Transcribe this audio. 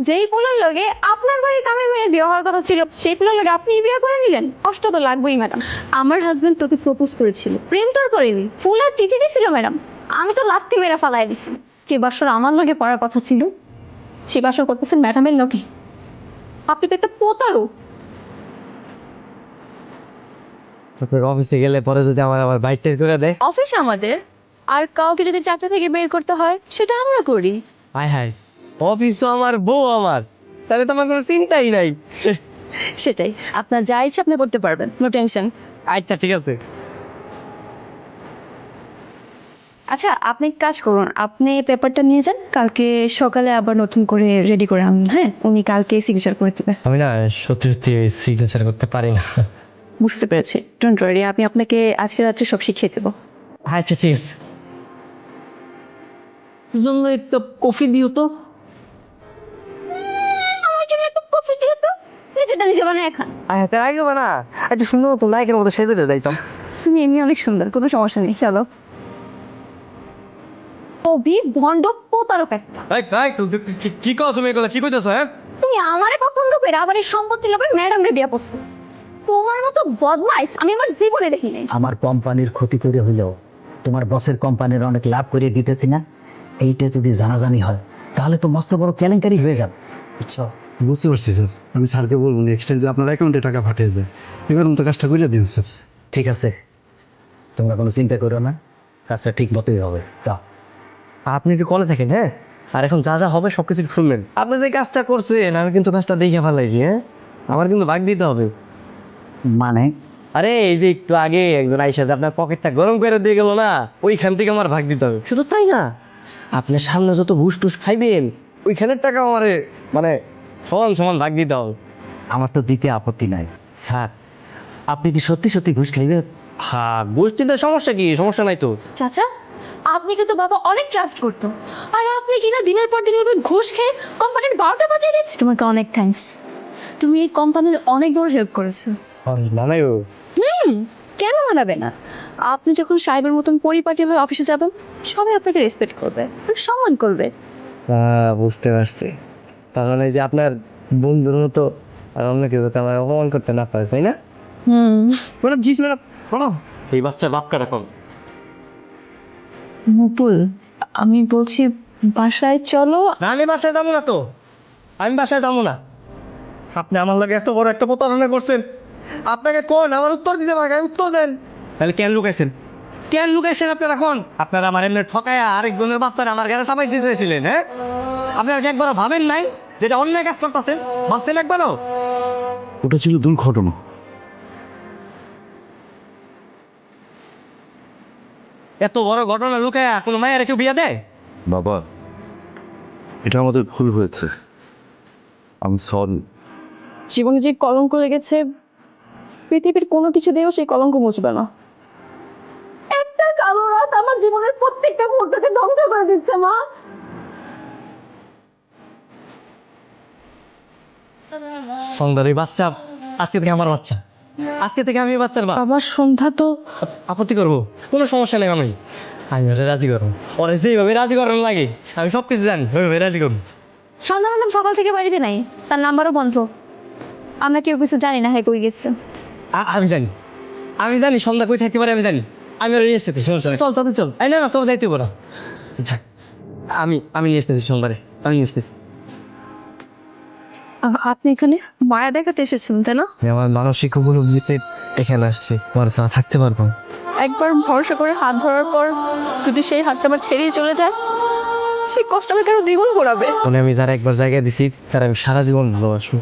যেই পোলার লগে আপনার বাড়ির কামের মেয়ের বিয়ে হওয়ার কথা ছিল সেই পোলার লগে আপনি বিয়ে করে নিলেন, কষ্ট তো লাগবেই ম্যাডাম। আমার হাজবেন্ড তোকে প্রপোজ করেছিল, প্রেম তো আর করেনি, ফুল আর চিঠি দিছিল ম্যাডাম। আমি তো লাত্তি মেরে ফালাই দিছি। যে বাসর আমার লগে পড়ার কথা ছিল সে বাসর করতেছেন ম্যাডামের লগে। আপনি তো একটা প্রতারক। আপনার অফিসে গেলে পরে যদি আমার বাইক টের করে দেয়। অফিস আমাদের, আর কাউকে যদি চাকরি থেকে বের করতে হয় সেটা আমরা করি। হায় হায়, অফিস তো আমার, বউ আমার, তাহলে তো আমার কোনো চিন্তাই নাই। সেটাই, আপনার যা ইচ্ছে আপনি করতে পারবেন, নো টেনশন। আচ্ছা ঠিক আছে। আচ্ছা, আপনি এক কাজ করুন, আপনি পেপারটা নিয়ে যান, কালকে সকালে আবার নতুন করে রেডি করে আনুন। হ্যাঁ, উনি কালকে সিগনেচার করে দেবে। আমি না সত্যি সত্যি সিগনেচার করতে পারি না। বুঝতে পেরেছি, ডোন্ট ওয়ারি, আমি আপনাকে আজকে রাত্রে সব শিখিয়ে দেবো। আচ্ছা ঠিক আছে। জন্য একটু কফি দিও তো। আমার জন্য একটু কফি দিও তো, নিজেটা নিজে বানায় খান। আচ্ছা আগে না, একটু সুন্দর মতো নায়কের মতো সেজে যাইতাম। তুমি এমনি অনেক সুন্দর, কোনো সমস্যা নেই, চলো। কবি ভণ্ড প্রতারক একটা। কি কও তুমি এগুলো, কি কইতেছো? হ্যাঁ তুমি আমারে পছন্দ করে আবার এই সম্পত্তি লোভে ম্যাডাম রে বিয়ে করছো। তোমার মতো বদমাইশ আমি আমার জীবনে দেখি নাই। আমার কোম্পানির ক্ষতি করে হইলেও তোমার বসের কোম্পানির অনেক লাভ করে দিতেছি না, এইটা যদি জানাজানি হয় তাহলে তো মস্ত বড় কেলেঙ্কারি হয়ে যাবে, বুঝছো? বুঝতে পারছি স্যার, আমি স্যারকে বলবো নেক্সট টাইম যদি আপনার অ্যাকাউন্টে টাকা পাঠিয়ে দেয় এবার মতো কাজটা করে দিন স্যার। ঠিক আছে, তোমরা কোনো চিন্তা করো না, কাজটা ঠিক মতোই হবে। যাও। আপনি একটু কলে থাকেন, হ্যাঁ, আর এখন যা যা হবে সবকিছু শুনবেন। আপনি যে কাজটা করছেন আমি কিন্তু কাজটা দেখে ফেলাইছি, হ্যাঁ, আমার কিন্তু ভাগ দিতে হবে। মানে আরে এই যে একটু আগে একজন আইসা যে আপনার পকেটটা গরম করে দিয়ে গেল না, ওইখান থেকে আমার ভাগ দিতে হবে। শুধু তাই না, আপনার সামনে যত ঘুষ টুস খাইবেন ওইখানের টাকা আমারে মানে সমান সমান ভাগ দিতে হবে। আমার তো দিতে আপত্তি নাই স্যার, আপনি কি সত্যি সত্যি ঘুষ খাইবেন? হ্যাঁ, ঘুষ দিতে সমস্যা কি? সমস্যা নাই তো। চাচা, আপনি কিন্তু বাবা অনেক ট্রাস্ট করতো, আর আপনি কিনা দিনের পর দিন এভাবে ঘুষ খেয়ে কোম্পানির 12টা বাজিয়ে দিচ্ছি। তোমাকে অনেক থ্যাঙ্কস, তুমি এই কোম্পানির অনেক বড় হেল্প করেছো। মানাই কেন মানাবে না? আপনি যখন সাহেবের মতন পরিপাটি হয়ে অফিসে যাবেন, সবাই আপনাকে রেসপেক্ট করবে, সম্মান করবে। হ্যাঁ, বুঝতে পারছি। তার মানে যে আপনার বন্ধুর মতো আর অন্য কেউ যাতে আমার অপমান করতে না পারে, তাই না? ম্যাডাম কি ম্যাডাম, বলো এই বাচ্চার বাপকা রাখো। মুকুল, আমি বলছি বাসায় চলো। না, আমি বাসায় যাবো না তো, আমি বাসায় যাবো না। আপনি আমার লাগে এত বড় একটা প্রতারণা করছেন, আপনাকে কোন আমার উত্তর দিতে পারে, উত্তর দেন। তাহলে কেন লুকাইছেন, কেন লুকাইছেন আপনারা? এখন আপনারা আমার এমনি ঠকায়া আরেকজনের বাচ্চারা আমার ঘরে চাপাই দিতে চাইছিলেন, হ্যাঁ? আপনারা কি একবার ভাবেন নাই যেটা অন্যায় কাজ করতেছেন? ভাবছেন একবারও? ওটা ছিল দুর্ঘটনা। এত বড় ঘটনা লুকায়া কোনো মায়ের কেউ বিয়া দেয়? বাবা, এটা আমাদের ভুল হয়েছে, আমি সরি। জীবনে যে কলঙ্ক লেগেছে, পৃথিবীর কোনো কিছু দিয়েও সেই কলঙ্ক মুছবে না। একটা কালো রাত আমার জীবনের প্রত্যেকটা মুহূর্তকে ধ্বংস করে দিচ্ছে মা। সন্ধ্যার বাচ্চা আজকে থেকে আমার বাচ্চা, আজকে থেকে আমি বাচ্চার মা। বাবার সন্ধ্যা তো আপত্তি করবো? কোনো সমস্যা নেই, আমি ওরা রাজি করবো, ওরা যেভাবে রাজি করানো লাগে আমি সব কিছু জানি, ওইভাবে রাজি করবো। সন্ধ্যা ম্যাডাম সকাল থেকে বাড়িতে নাই, তার নাম্বারও বন্ধ। আমরা কেউ কিছু জানি না হ্যাঁ কই গেছে। আমি জানি, আমি জানি সন্ধ্যা কই থাকতে পারে, আমি জানি। আমি ওরা নিয়ে এসতেছি, সমস্যা নেই। চল তাদের চল। এই না না, তোর যাইতে পারো, থাক। আমি নিয়ে এসতেছি সোমবারে, আমি নিয়ে এসতেছি। আপনি এখানে মায়া দেখাতে এসেছিলেন, তাই না? আমার মানসিক উপলব্ধিতে এখানে আসছি, তোমার ছাড়া থাকতে পারবো না। একবার ভরসা করে হাত ধরার পর যদি সেই হাতটা আবার ছেড়েই চলে যায়, সেই কষ্ট আমি কেন দ্বিগুণ করাবে। আমি যারা একবার জায়গায় দিছি তারা আমি সারা জীবন ভালোবাসবো।